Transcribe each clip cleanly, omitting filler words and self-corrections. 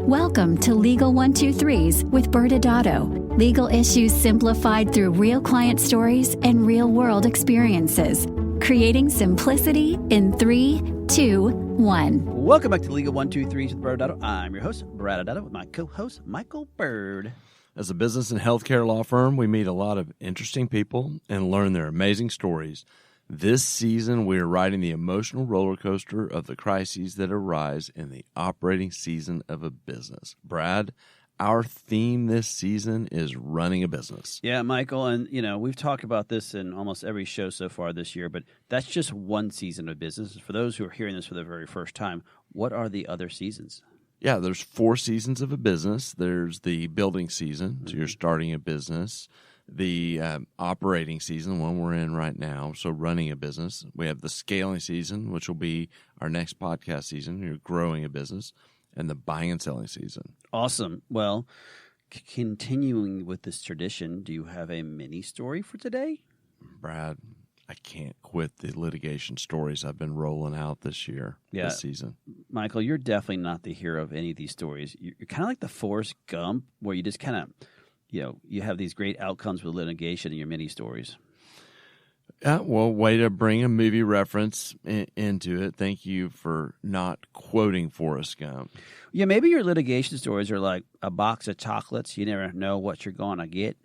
Welcome to Legal 123s with ByrdAdatto. Legal issues simplified through real client stories and real-world experiences. Creating simplicity in 3, 2, 1. Welcome back to Legal 123s with ByrdAdatto. I'm your host, ByrdAdatto, with my co-host, Michael Byrd. As a business and healthcare law firm, we meet a lot of interesting people and learn their amazing stories. This season, we are riding the emotional roller coaster of the crises that arise in the operating season of a business. Brad, our theme this season is running a business. Yeah, Michael, and we've talked about this in almost every show so far this year, but that's just one season of business. For those who are hearing this for the very first time, what are the other seasons? Yeah, there's 4 seasons of a business. There's the building season, so you're starting a business. The operating season, the one we're in right now, so running a business. We have the scaling season, which will be our next podcast season. You're growing a business. And the buying and selling season. Awesome. Well, continuing with this tradition, do you have a mini story for today? Brad, I can't quit the litigation stories I've been rolling out this year, this season. Michael, you're definitely not the hero of any of these stories. You're kind of like the Forrest Gump, where you just kind of, you have these great outcomes with litigation in your mini stories. Well, way to bring a movie reference into it. Thank you for not quoting Forrest Gump. Yeah, maybe your litigation stories are like a box of chocolates. You never know what you're going to get.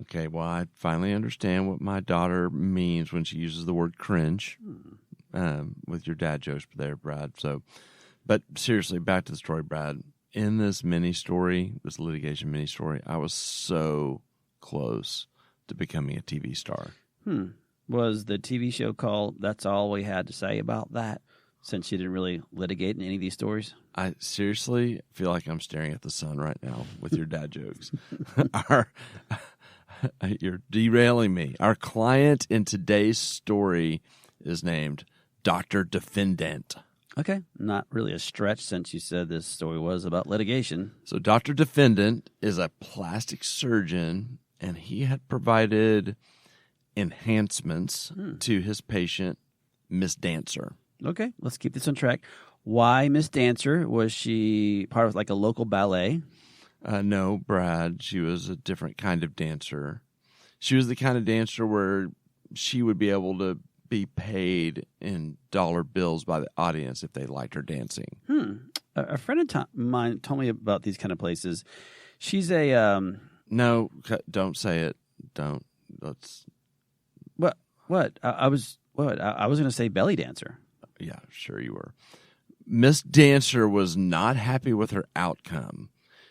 Okay, well, I finally understand what my daughter means when she uses the word cringe with your dad jokes there, Brad. But seriously, back to the story, Brad. In this mini story, this litigation mini story, I was so close to becoming a TV star. Was the TV show called That's All We Had to Say About That, since you didn't really litigate in any of these stories? I seriously feel like I'm staring at the sun right now with your dad jokes. You're derailing me. Our client in today's story is named Dr. Defendant. Okay, not really a stretch since you said this story was about litigation. So Dr. Defendant is a plastic surgeon, and he had provided enhancements to his patient, Miss Dancer. Okay, let's keep this on track. Why Miss Dancer? Was she part of like a local ballet? No, Brad. She was a different kind of dancer. She was the kind of dancer where she would be able to be paid in dollar bills by the audience if they liked her dancing. A friend of mine told me about these kind of places. She's a... No, don't say it. Don't. Let's... What? I was going to say belly dancer. Yeah, sure you were. Miss Dancer was not happy with her outcome.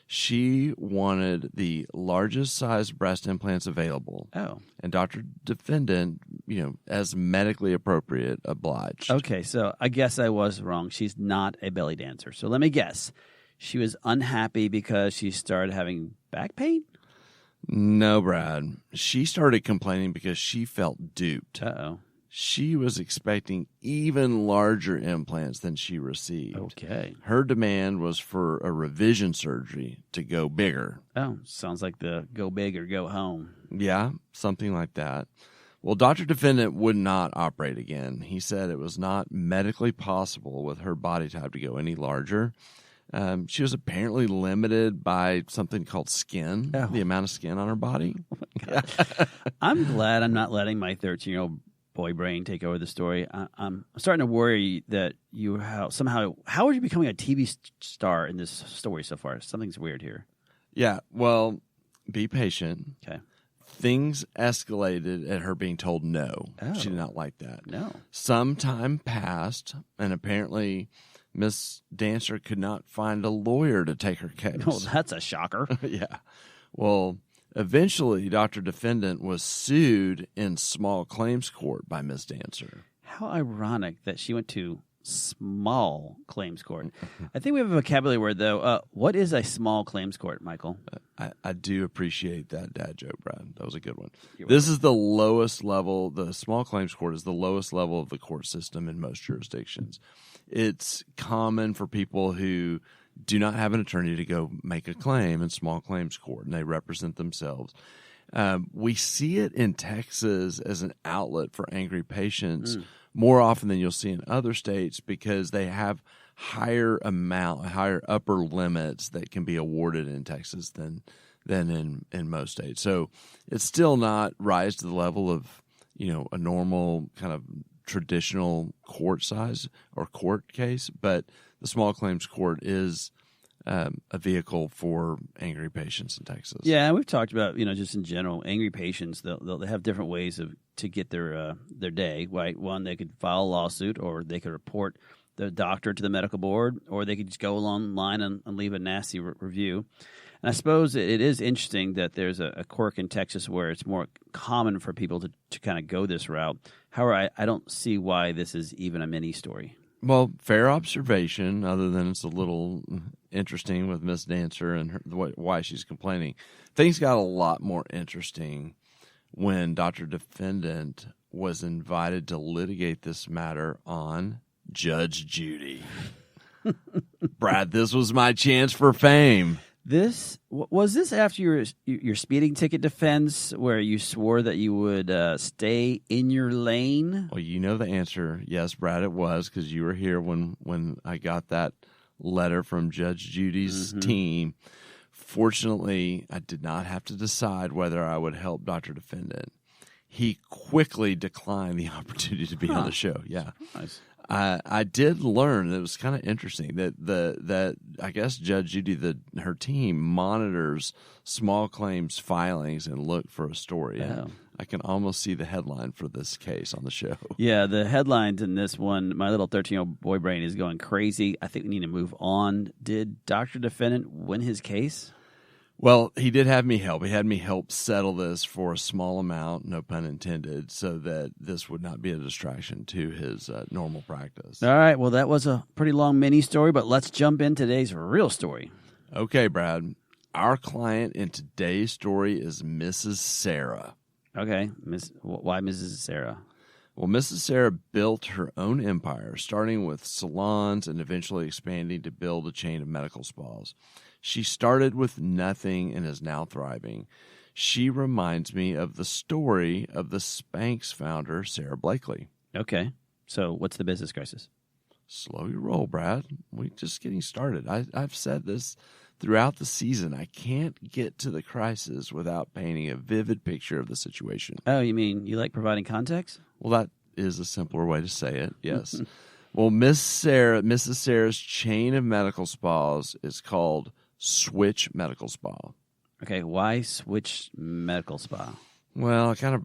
She wanted the largest size breast implants available. Oh. And Dr. Defendant, as medically appropriate, obliged. Okay, so I guess I was wrong. She's not a belly dancer. So let me guess. She was unhappy because she started having back pain? No, Brad. She started complaining because she felt duped. Uh-oh. She was expecting even larger implants than she received. Okay. Her demand was for a revision surgery to go bigger. Oh, sounds like the go big or go home. Yeah, something like that. Well, Dr. Defendant would not operate again. He said it was not medically possible with her body type to go any larger. She was apparently limited by something called skin, the amount of skin on her body. Oh my God. I'm glad I'm not letting my 13-year-old boy brain take over the story. I'm starting to worry that how are you becoming a TV star in this story so far? Something's weird here. Yeah, well, be patient. Okay. Things escalated at her being told no. Oh. She did not like that. No. Some time passed, and apparently Miss Dancer could not find a lawyer to take her case. Oh, that's a shocker. Yeah. Well, eventually, Dr. Defendant was sued in small claims court by Miss Dancer. How ironic that she went to small claims court. I think we have a vocabulary word, though. What is a small claims court, Michael? I do appreciate that dad joke, Brad. That was a good one. This is the lowest level. The small claims court is the lowest level of the court system in most jurisdictions. It's common for people who do not have an attorney to go make a claim in small claims court, and they represent themselves. We see it in Texas as an outlet for angry patients more often than you'll see in other states because they have higher upper limits that can be awarded in Texas than in most states. So it's still not rise to the level of, a normal kind of traditional court size or court case, but the small claims court is a vehicle for angry patients in Texas. Yeah, we've talked about, just in general, angry patients, they'll have different ways to get their day, right? One, they could file a lawsuit, or they could report the doctor to the medical board, or they could just go online and leave a nasty review. And I suppose it is interesting that there's a quirk in Texas where it's more common for people to kind of go this route. However, I don't see why this is even a mini story. Well, fair observation, other than it's a little interesting with Miss Dancer and why she's complaining. Things got a lot more interesting when Dr. Defendant was invited to litigate this matter on Judge Judy. Brad, this was my chance for fame. Was this after your speeding ticket defense, where you swore that you would stay in your lane? Well, you know the answer. Yes, Brad, it was, because you were here when I got that letter from Judge Judy's team. Fortunately, I did not have to decide whether I would help Dr. Defendant. He quickly declined the opportunity to be on the show. Yeah. Nice. I did learn, it was kind of interesting, that I guess Judge Judy, her team monitors small claims filings and look for a story. Yeah. I can almost see the headline for this case on the show. Yeah, the headlines in this one, my little 13-year-old boy brain is going crazy. I think we need to move on. Did Dr. Defendant win his case? Well, he did have me help. He had me help settle this for a small amount, no pun intended, so that this would not be a distraction to his normal practice. All right. Well, that was a pretty long mini story, but let's jump in today's real story. Okay, Brad. Our client in today's story is Mrs. Sarah. Okay. Why Mrs. Sarah? Well, Mrs. Sarah built her own empire, starting with salons and eventually expanding to build a chain of medical spas. She started with nothing and is now thriving. She reminds me of the story of the Spanx founder, Sarah Blakely. Okay. So what's the business crisis? Slow your roll, Brad. We're just getting started. I've said this throughout the season. I can't get to the crisis without painting a vivid picture of the situation. Oh, you mean you like providing context? Well, that is a simpler way to say it, yes. Well, Mrs. Sarah's chain of medical spas is called Switch Medical Spa. Okay, why Switch Medical Spa? Well, I kind of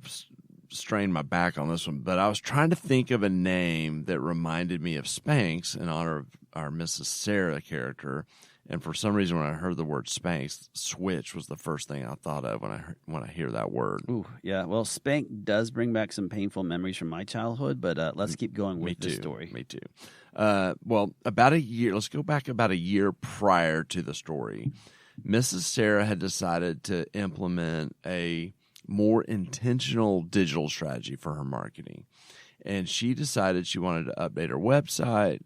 strained my back on this one, but I was trying to think of a name that reminded me of Spanx in honor of our Mrs. Sarah character. And for some reason, when I heard the word Spanx, Switch was the first thing I thought of when I hear that word. Ooh, yeah. Well, Spank does bring back some painful memories from my childhood, but let's keep going with this story. Me too. Well, about a year. Let's go back about a year prior to the story. Mrs. Sarah had decided to implement a more intentional digital strategy for her marketing, and she decided she wanted to update her website,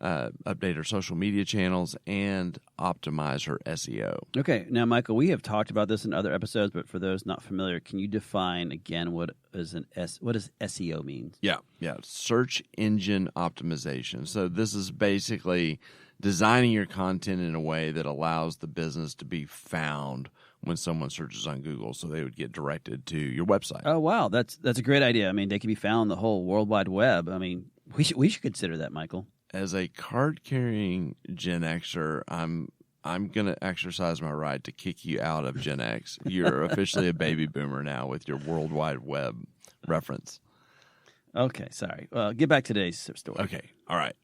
update her social media channels, and optimize her SEO. Okay. Now, Michael, we have talked about this in other episodes, but for those not familiar, can you define again what does SEO mean? Yeah. Search engine optimization. So this is basically designing your content in a way that allows the business to be found when someone searches on Google, so they would get directed to your website. Oh, wow. That's a great idea. I mean, they can be found on the whole World Wide Web. I mean, we should consider that, Michael. As a card-carrying Gen Xer, I'm going to exercise my right to kick you out of Gen X. You're officially a baby boomer now with your World Wide Web reference. Okay, sorry. Get back to today's story. Okay, all right.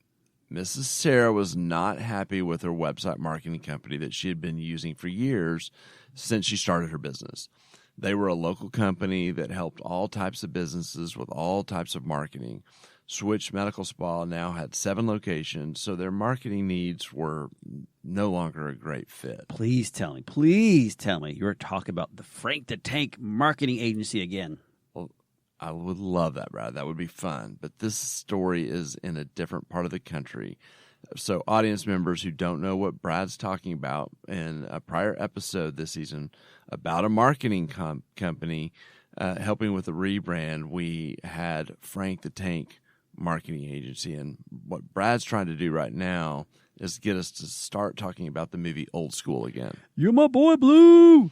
Mrs. Sarah was not happy with her website marketing company that she had been using for years since she started her business. They were a local company that helped all types of businesses with all types of marketing. Switch Medical Spa now had 7 locations, so their marketing needs were no longer a great fit. Please tell me, you're talking about the Frank the Tank marketing agency again. Well, I would love that, Brad. That would be fun. But this story is in a different part of the country. So audience members who don't know what Brad's talking about, in a prior episode this season about a marketing company helping with the rebrand, we had Frank the Tank marketing agency. And what Brad's trying to do right now is get us to start talking about the movie Old School again. You're my boy, Blue.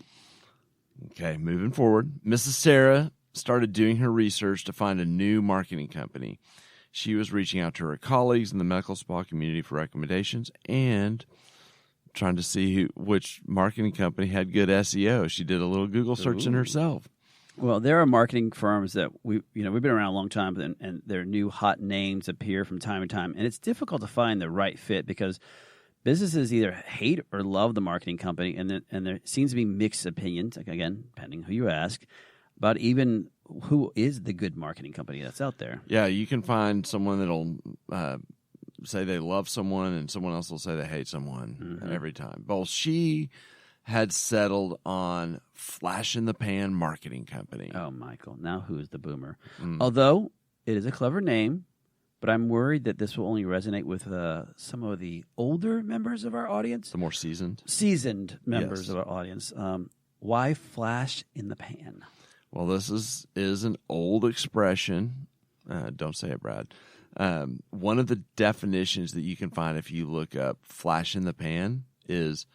Okay, moving forward. Mrs. Sarah started doing her research to find a new marketing company. She was reaching out to her colleagues in the medical spa community for recommendations and trying to see which marketing company had good SEO. She did a little Google searching herself. Well, there are marketing firms that we've been around a long time, and their new hot names appear from time to time, and it's difficult to find the right fit because businesses either hate or love the marketing company, and there seems to be mixed opinions. Again, depending who you ask, about even who is the good marketing company that's out there. Yeah, you can find someone that'll say they love someone, and someone else will say they hate someone every time. Well, she had settled on flash in the pan marketing company. Oh, Michael, now who's the boomer? Although it is a clever name, but I'm worried that this will only resonate with some of the older members of our audience. The more seasoned members of our audience. Why flash in the pan? Well, this is an old expression. Don't say it, Brad. One of the definitions that you can find if you look up flash in the pan is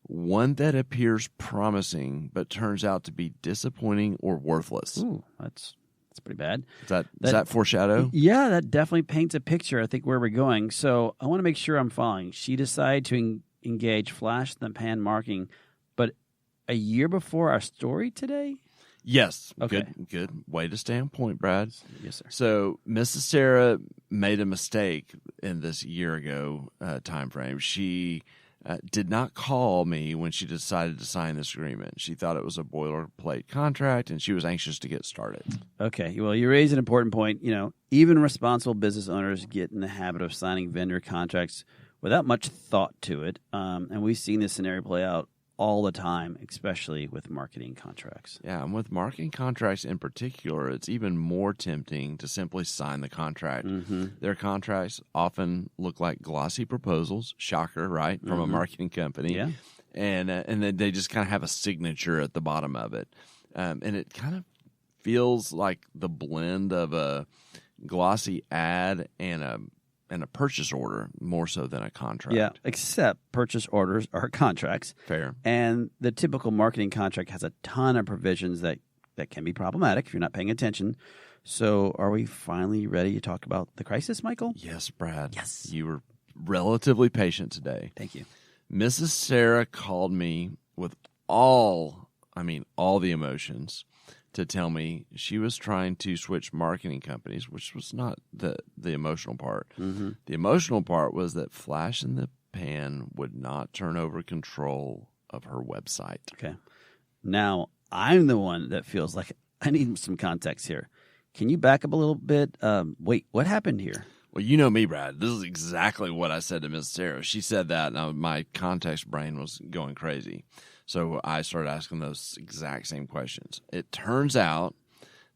one that appears promising but turns out to be disappointing or worthless. Ooh, that's pretty bad. Does that foreshadow? Yeah, that definitely paints a picture, I think, where we're going. So I want to make sure I'm following. She decided to engage flash in the pan marketing, but a year before our story today? Yes. Okay. Good way to stay on point, Brad. Yes, sir. So Mrs. Sarah made a mistake in this year ago time frame. She did not call me when she decided to sign this agreement. She thought it was a boilerplate contract, and she was anxious to get started. Okay. Well, you raise an important point. Even responsible business owners get in the habit of signing vendor contracts without much thought to it. And we've seen this scenario play out all the time, especially with marketing contracts. Yeah, and with marketing contracts in particular, it's even more tempting to simply sign the contract. Their contracts often look like glossy proposals, shocker, right, from a marketing company. Yeah. And then they just kind of have a signature at the bottom of it. And it kind of feels like the blend of a glossy ad and a purchase order more so than a contract. Yeah, except purchase orders are contracts. Fair. And the typical marketing contract has a ton of provisions that can be problematic if you're not paying attention. So are we finally ready to talk about the crisis, Michael? Yes, Brad. Yes. You were relatively patient today. Thank you. Mrs. Sarah called me with all the emotions to tell me she was trying to switch marketing companies, which was not the emotional part. The emotional part was that flash in the pan would not turn over control of her website. Okay. Now, I'm the one that feels like I need some context here. Can you back up a little bit? Wait, what happened here? Well, you know me, Brad. This is exactly what I said to Miss Sarah. She said that, and my context brain was going crazy. So I started asking those exact same questions. It turns out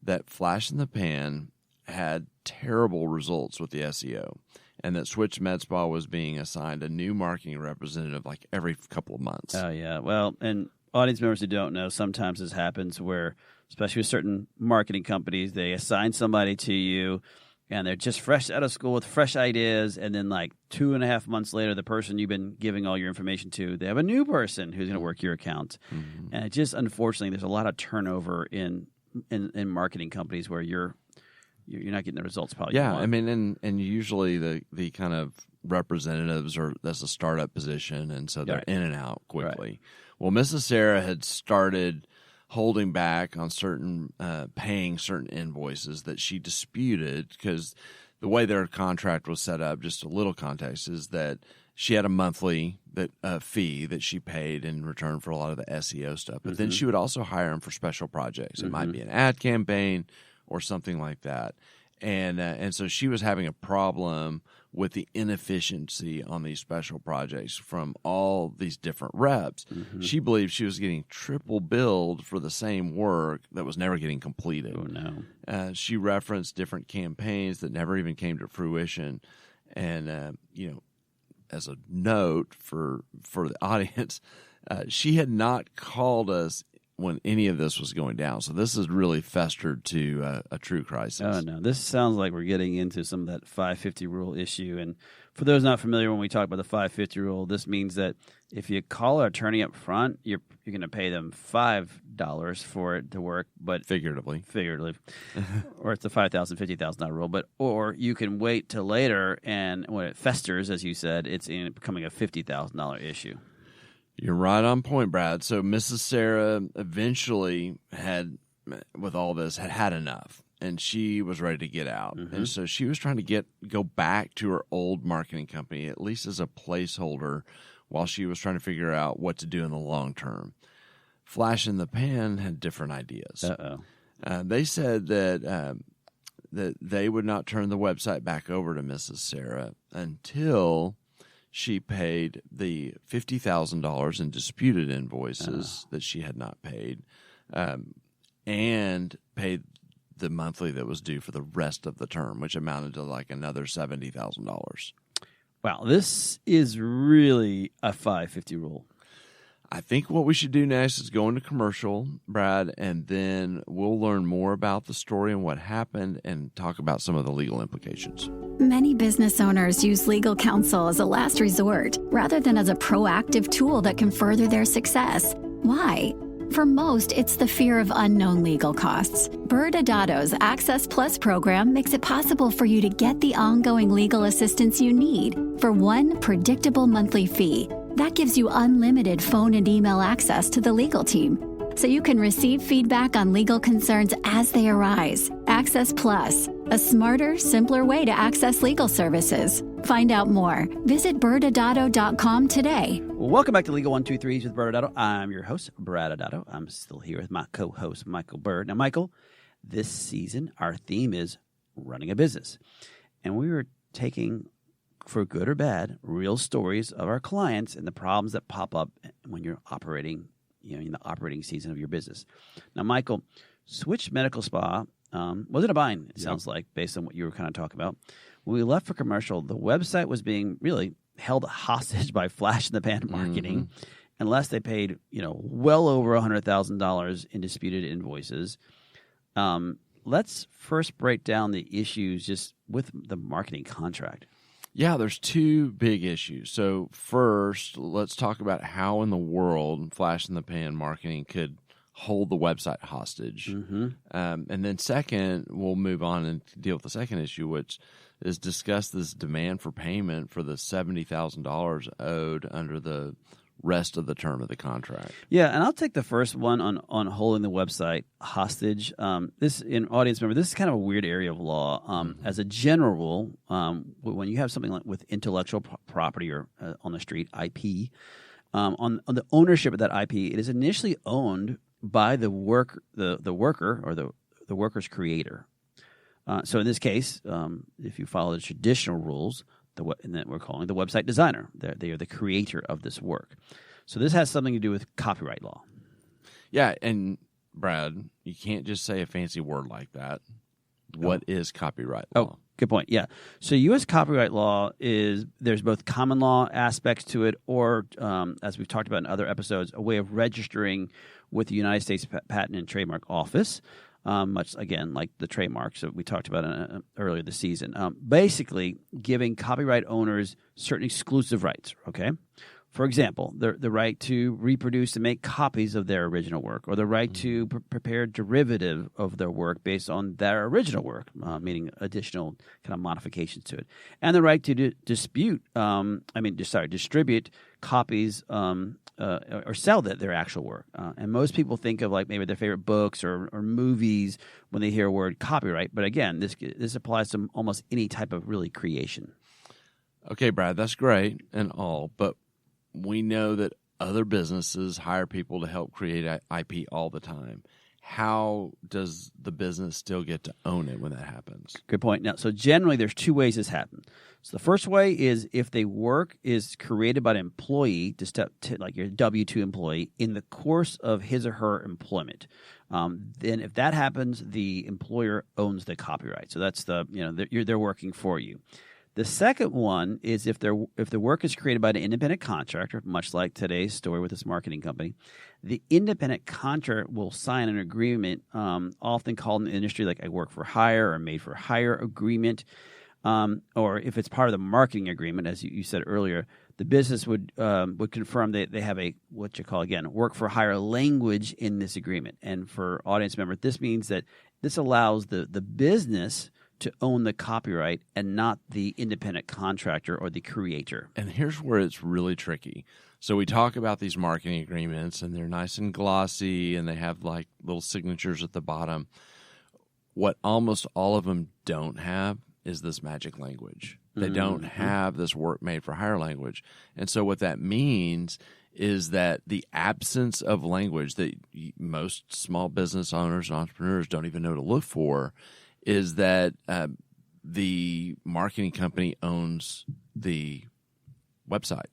that Flash in the Pan had terrible results with the SEO, and that Switch Med Spa was being assigned a new marketing representative like every couple of months. Oh, yeah. Well, and audience members who don't know, sometimes this happens where, especially with certain marketing companies, they assign somebody to you, and they're just fresh out of school with fresh ideas, and then like 2.5 months later, the person you've been giving all your information to, they have a new person who's going to work your account. And it just, unfortunately, there's a lot of turnover in marketing companies where you're not getting the results probably. Yeah, you want. I mean, and usually the kind of representatives that's a startup position, and so they're in and out quickly. Right. Well, Mrs. Sarah had started holding back on paying certain invoices that she disputed because the way their contract was set up, just a little context, is that she had a monthly fee that she paid in return for a lot of the SEO stuff. But then she would also hire them for special projects. It might be an ad campaign or something like that. And so she was having a problem with the inefficiency on these special projects from all these different reps. She believed she was getting triple billed for the same work that was never getting completed. Oh, no. She referenced different campaigns that never even came to fruition. And, as a note for the audience, she had not called us when any of this was going down. So this has really festered to a true crisis. Oh, no. This sounds like we're getting into some of that 550 rule issue. And for those not familiar, when we talk about the 550 rule, this means that if you call an attorney up front, you're going to pay them $5 for it to work, but Figuratively. Or it's the $5,000, $50,000 rule. Or you can wait till later, and when it festers, as you said, it's becoming a $50,000 issue. You're right on point, Brad. So Mrs. Sarah eventually had, with all this, had enough, and she was ready to get out. Mm-hmm. And so she was trying to go back to her old marketing company, at least as a placeholder, while she was trying to figure out what to do in the long term. Flash in the Pan had different ideas. They said that they would not turn the website back over to Mrs. Sarah until she paid the $50,000 in disputed invoices that she had not paid, and paid the monthly that was due for the rest of the term, which amounted to like another $70,000. Wow, this is really a 550 rule. I think what we should do next is go into commercial, Brad, and then we'll learn more about the story and what happened and talk about some of the legal implications. Many business owners use legal counsel as a last resort rather than as a proactive tool that can further their success. Why? For most, it's the fear of unknown legal costs. ByrdAdatto's Access Plus program makes it possible for you to get the ongoing legal assistance you need for one predictable monthly fee. That gives you unlimited phone and email access to the legal team, so you can receive feedback on legal concerns as they arise. Access Plus, a smarter, simpler way to access legal services. Find out more. Visit ByrdAdatto.com today. Well, welcome back to Legal 123s with ByrdAdatto. I'm your host, ByrdAdatto. I'm still here with my co-host, Michael Byrd. Now, Michael, this season, our theme is running a business. And we were taking, for good or bad, real stories of our clients and the problems that pop up when you're operating, in the operating season of your business. Now, Michael, Switch Medical Spa was in a bind, it sounds like, based on what you were kind of talking about. When we left for commercial, the website was being really held hostage by flash in the pan marketing, unless they paid, well over $100,000 in disputed invoices. Let's first break down the issues just with the marketing contract. Yeah, there's two big issues. So first, let's talk about how in the world flash in the pan marketing could hold the website hostage. And then second, we'll move on and deal with the second issue, which is discuss this demand for payment for the $70,000 owed under the rest of the term of the contract. Yeah, and I'll take the first one on holding the website hostage. This, in audience member, this is kind of a weird area of law. As a general rule, when you have something like with intellectual property or on the street, IP, on the ownership of that IP, it is initially owned by the worker or the worker's creator. So in this case, if you follow the traditional rules, and that we're calling the website designer, they are the creator of this work. So this has something to do with copyright law. Yeah, and Brad, you can't just say a fancy word like that. What is copyright law? Oh, good point. Yeah. So U.S. copyright law there's both common law aspects to it or, as we've talked about in other episodes, a way of registering with the United States Patent and Trademark Office, much, again, like the trademarks that we talked about earlier this season. Basically, giving copyright owners certain exclusive rights, okay? For example, the right to reproduce and make copies of their original work, or the right to prepare derivative of their work based on their original work, meaning additional kind of modifications to it, and the right to distribute copies or sell their actual work. And most people think of like maybe their favorite books or movies when they hear a word copyright. But again, this applies to almost any type of really creation. Okay, Brad, that's great and all, but we know that other businesses hire people to help create IP all the time. How does the business still get to own it when that happens? Good point. Now, so generally there's two ways this happens. So the first way is if the work is created by an employee, like your W-2 employee, in the course of his or her employment. Then if that happens, the employer owns the copyright. So that's they're working for you. The second one is if the work is created by an independent contractor, much like today's story with this marketing company, the independent contractor will sign an agreement, often called in the industry like a work for hire or made for hire agreement, or if it's part of the marketing agreement, as you said earlier, the business would confirm that they have a what you call again work for hire language in this agreement. And for audience members, this means that this allows the business to own the copyright and not the independent contractor or the creator. And here's where it's really tricky. So we talk about these marketing agreements, and they're nice and glossy, and they have like little signatures at the bottom. What almost all of them don't have is this magic language. They don't have this work made for hire language. And so what that means is that the absence of language that most small business owners and entrepreneurs don't even know to look for is that the marketing company owns the website,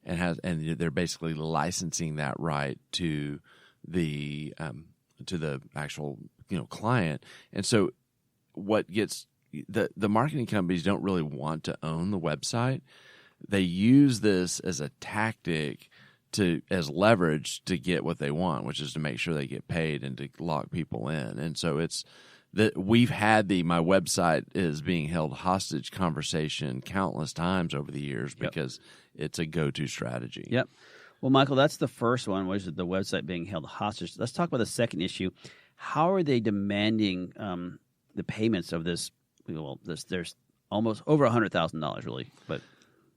and they're basically licensing that right to the actual client. And so what gets the marketing companies don't really want to own the website. They use this as a tactic as leverage to get what they want, which is to make sure they get paid and to lock people in. And so it's that we've had my website is being held hostage conversation countless times over the years because it's a go-to strategy. Yep. Well, Michael, that's the first one, was the website being held hostage. Let's talk about the second issue. How are they demanding the payments of this? Well, there's almost over $100,000, really. But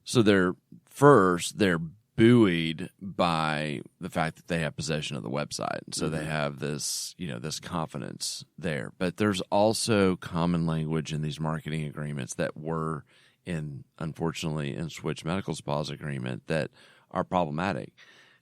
so they're buoyed by the fact that they have possession of the website. So they have this, this confidence there. But there's also common language in these marketing agreements that were unfortunately, in Switch Medical Spa's agreement that are problematic.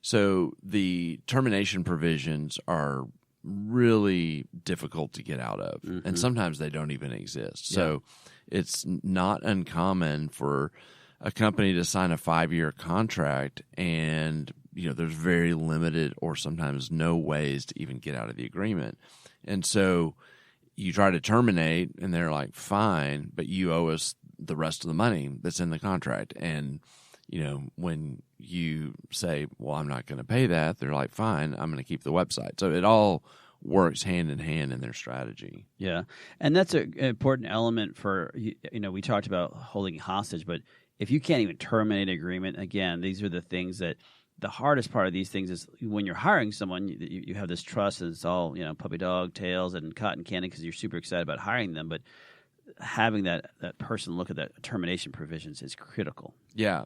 So the termination provisions are really difficult to get out of, and sometimes they don't even exist. So it's not uncommon for a company to sign a 5-year contract, and there's very limited or sometimes no ways to even get out of the agreement. And so you try to terminate, and they're like, fine, but you owe us the rest of the money that's in the contract. And when you say, well, I'm not going to pay that, they're like, fine, I'm going to keep the website. So it all works hand in hand in their strategy. Yeah. And that's an important element for, we talked about holding hostage, but if you can't even terminate an agreement, again, these are the things that the hardest part of these things is when you're hiring someone, you have this trust, and it's all, puppy dog tails and cotton candy because you're super excited about hiring them. But having that person look at that termination provisions is critical. Yeah.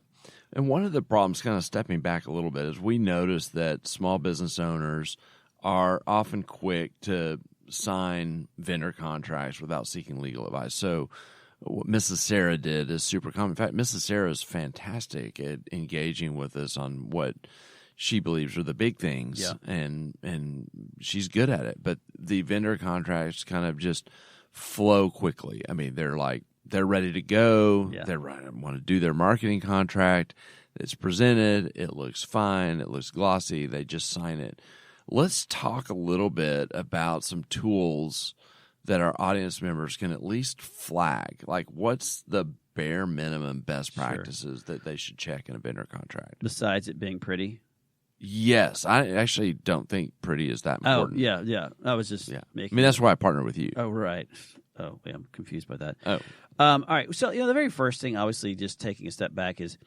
And one of the problems, kind of stepping back a little bit, is we notice that small business owners are often quick to sign vendor contracts without seeking legal advice. So what Mrs. Sarah did is super common. In fact, Mrs. Sarah is fantastic at engaging with us on what she believes are the big things, and she's good at it. But the vendor contracts kind of just flow quickly. I mean, they're ready to go. Yeah. They want to do their marketing contract. It's presented. It looks fine. It looks glossy. They just sign it. Let's talk a little bit about some tools that our audience members can at least flag. Like, what's the bare minimum best practices that they should check in a vendor contract? Besides it being pretty? Yes. I actually don't think pretty is that important. Oh, yeah. I was just making... I mean, that's why I partner with you. Oh, right. Oh, yeah, I'm confused by that. Oh. All right. So, the very first thing, obviously, just taking a step back is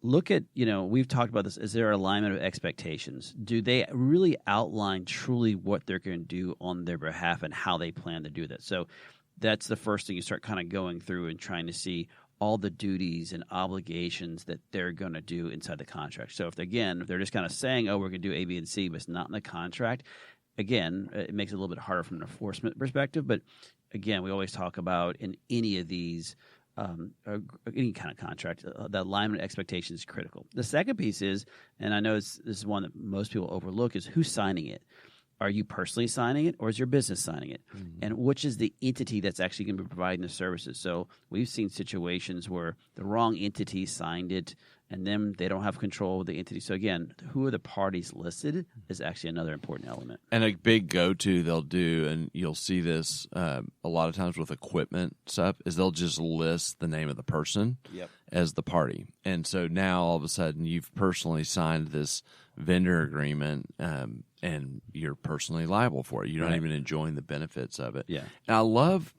look at, we've talked about this. Is there alignment of expectations? Do they really outline truly what they're going to do on their behalf and how they plan to do that? So that's the first thing you start kind of going through and trying to see all the duties and obligations that they're going to do inside the contract. So if they're just kind of saying, oh, we're going to do A, B, and C, but it's not in the contract, again, it makes it a little bit harder from an enforcement perspective. But again, we always talk about in any of these any kind of contract, the alignment expectation is critical. The second piece is, and I know this is one that most people overlook, is who's signing it. Are you personally signing it, or is your business signing it? Mm-hmm. And which is the entity that's actually going to be providing the services? So we've seen situations where the wrong entity signed it, and then they don't have control of the entity. So again, who are the parties listed is actually another important element. And a big go-to they'll do, and you'll see this a lot of times with equipment stuff, is they'll just list the name of the person as the party. And so now all of a sudden you've personally signed this vendor agreement, and you're personally liable for it. You're not even enjoying the benefits of it. Yeah. And I love...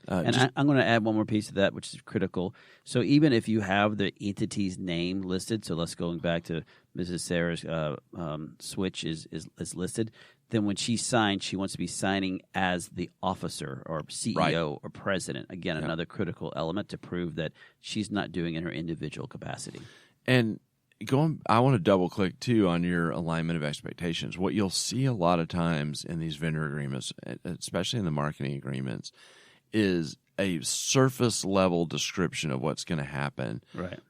I'm going to add one more piece to that, which is critical. So even if you have the entity's name listed, so let's going back to Mrs. Sarah's switch is listed, then when she signs, she wants to be signing as the officer or CEO or president. Again, another critical element to prove that she's not doing it in her individual capacity. And I want to double click too on your alignment of expectations. What you'll see a lot of times in these vendor agreements, especially in the marketing agreements, is a surface level description of what's going to happen,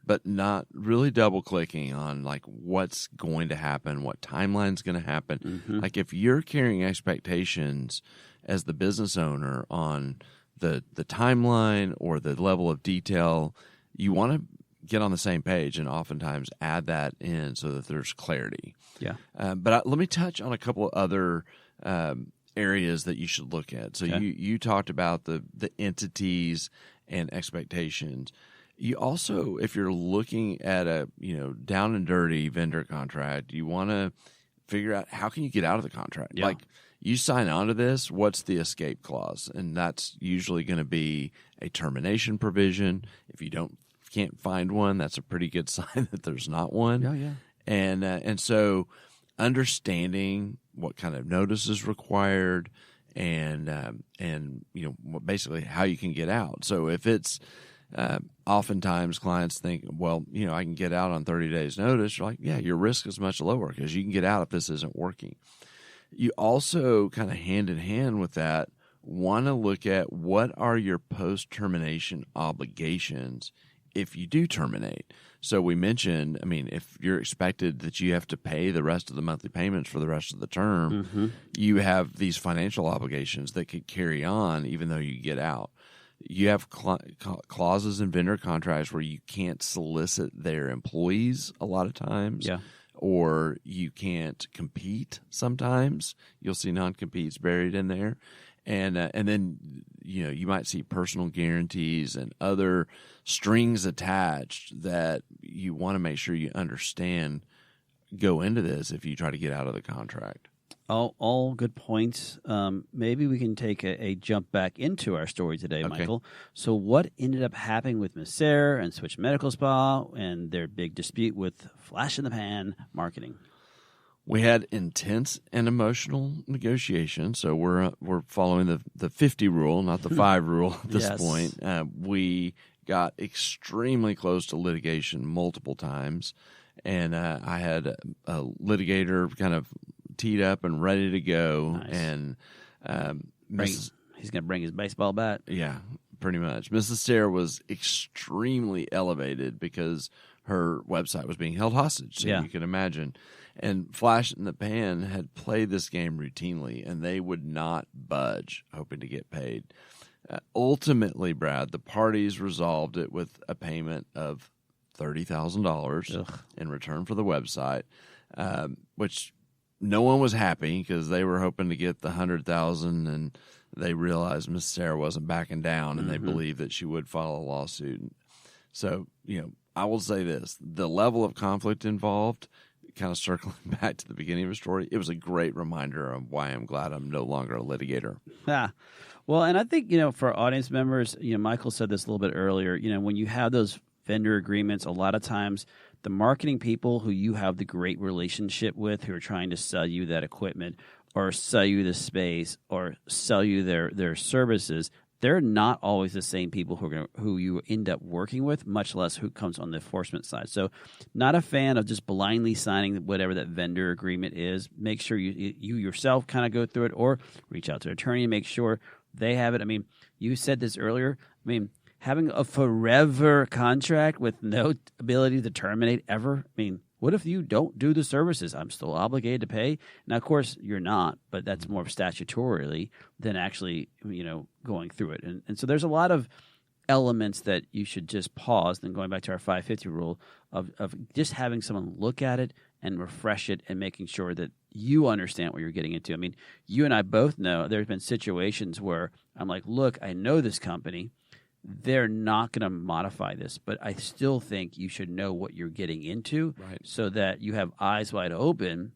but not really double clicking on like what's going to happen, what timeline's going to happen. Like if you're carrying expectations as the business owner on the timeline or the level of detail, you want to get on the same page and oftentimes add that in so that there's clarity. But let me touch on a couple of other areas that you should look at. So you talked about the entities and expectations. You also, if you're looking at a down and dirty vendor contract, you want to figure out how can you get out of the contract. Like you sign on to this, what's the escape clause? And that's usually going to be a termination provision. If you can't find one, that's a pretty good sign that there's not one. And so understanding what kind of notice is required and basically how you can get out. So if it's oftentimes clients think, well, I can get out on 30 days notice. You're like, yeah, your risk is much lower because you can get out if this isn't working. You also kind of hand in hand with that want to look at what are your post-termination obligations if you do terminate. So we mentioned, if you're expected that you have to pay the rest of the monthly payments for the rest of the term, you have these financial obligations that could carry on even though you get out. You have clauses in vendor contracts where you can't solicit their employees a lot of times, or you can't compete sometimes. You'll see non-competes buried in there. And then you might see personal guarantees and other strings attached that you want to make sure you understand go into this if you try to get out of the contract. All good points. Maybe we can take a jump back into our story today, Michael. So what ended up happening with Miss Sarah and Switch Medical Spa and their big dispute with Flash in the Pan marketing? We had intense and emotional negotiations. So we're following the 50 rule, not the 5 rule at this point. We got extremely close to litigation multiple times, and I had a litigator kind of teed up and ready to go. Nice. And he's going to bring his baseball bat. Yeah, pretty much. Mrs. Sarah was extremely elevated because her website was being held hostage. So you can imagine. And Flash in the Pan had played this game routinely, and they would not budge, hoping to get paid. Ultimately, Brad, the parties resolved it with a payment of $30,000 in return for the website, which no one was happy because they were hoping to get the $100,000, and they realized Miss Sarah wasn't backing down, and they believed that she would file a lawsuit. So, I will say this: the level of conflict involved, kind of circling back to the beginning of the story, it was a great reminder of why I'm glad I'm no longer a litigator. Well, and I think, for audience members, Michael said this a little bit earlier, when you have those vendor agreements, a lot of times the marketing people who you have the great relationship with, who are trying to sell you that equipment or sell you the space or sell you their services, they're not always the same people who you end up working with, much less who comes on the enforcement side. So not a fan of just blindly signing whatever that vendor agreement is. Make sure you yourself kind of go through it or reach out to an attorney and make sure they have it. You said this earlier. Having a forever contract with no ability to terminate ever, what if you don't do the services? I'm still obligated to pay. Now, of course, you're not, but that's more statutorily than actually, going through it. And so there's a lot of elements that you should just pause. Then going back to our 550 rule of just having someone look at it and refresh it and making sure that you understand what you're getting into. I mean, you and I both know there's been situations where I'm like, look, I know this company. They're not going to modify this, but I still think you should know what you're getting into so that you have eyes wide open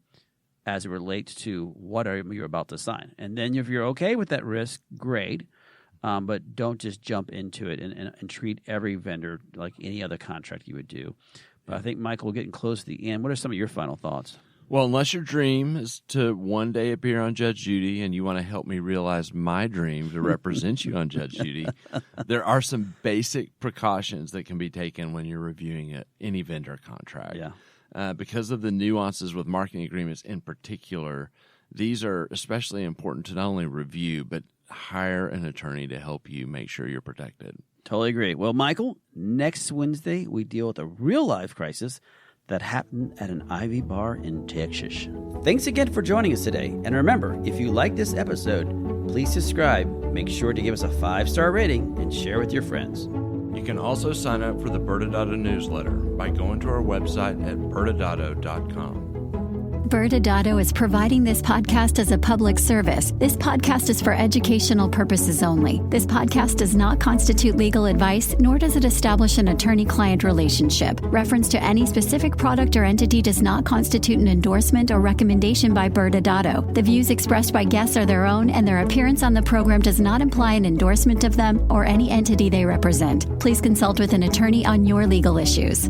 as it relates to what you're about to sign. And then if you're okay with that risk, great. But don't just jump into it and treat every vendor like any other contract you would do. But I think, Michael, we're getting close to the end. What are some of your final thoughts? Well, unless your dream is to one day appear on Judge Judy and you want to help me realize my dream to represent you on Judge Judy, there are some basic precautions that can be taken when you're reviewing any vendor contract. Yeah. Because of the nuances with marketing agreements in particular, these are especially important to not only review, but hire an attorney to help you make sure you're protected. Totally agree. Well, Michael, next Wednesday, we deal with a real-life crisis that happened at an Ivy bar in Texas. Thanks again for joining us today. And remember, if you like this episode, please subscribe, make sure to give us a 5-star rating, and share with your friends. You can also sign up for the ByrdAdatto newsletter by going to our website at ByrdAdatto.com. ByrdAdatto is providing this podcast as a public service. This podcast is for educational purposes only. This podcast does not constitute legal advice, nor does it establish an attorney-client relationship. Reference to any specific product or entity does not constitute an endorsement or recommendation by ByrdAdatto. The views expressed by guests are their own, and their appearance on the program does not imply an endorsement of them or any entity they represent. Please consult with an attorney on your legal issues.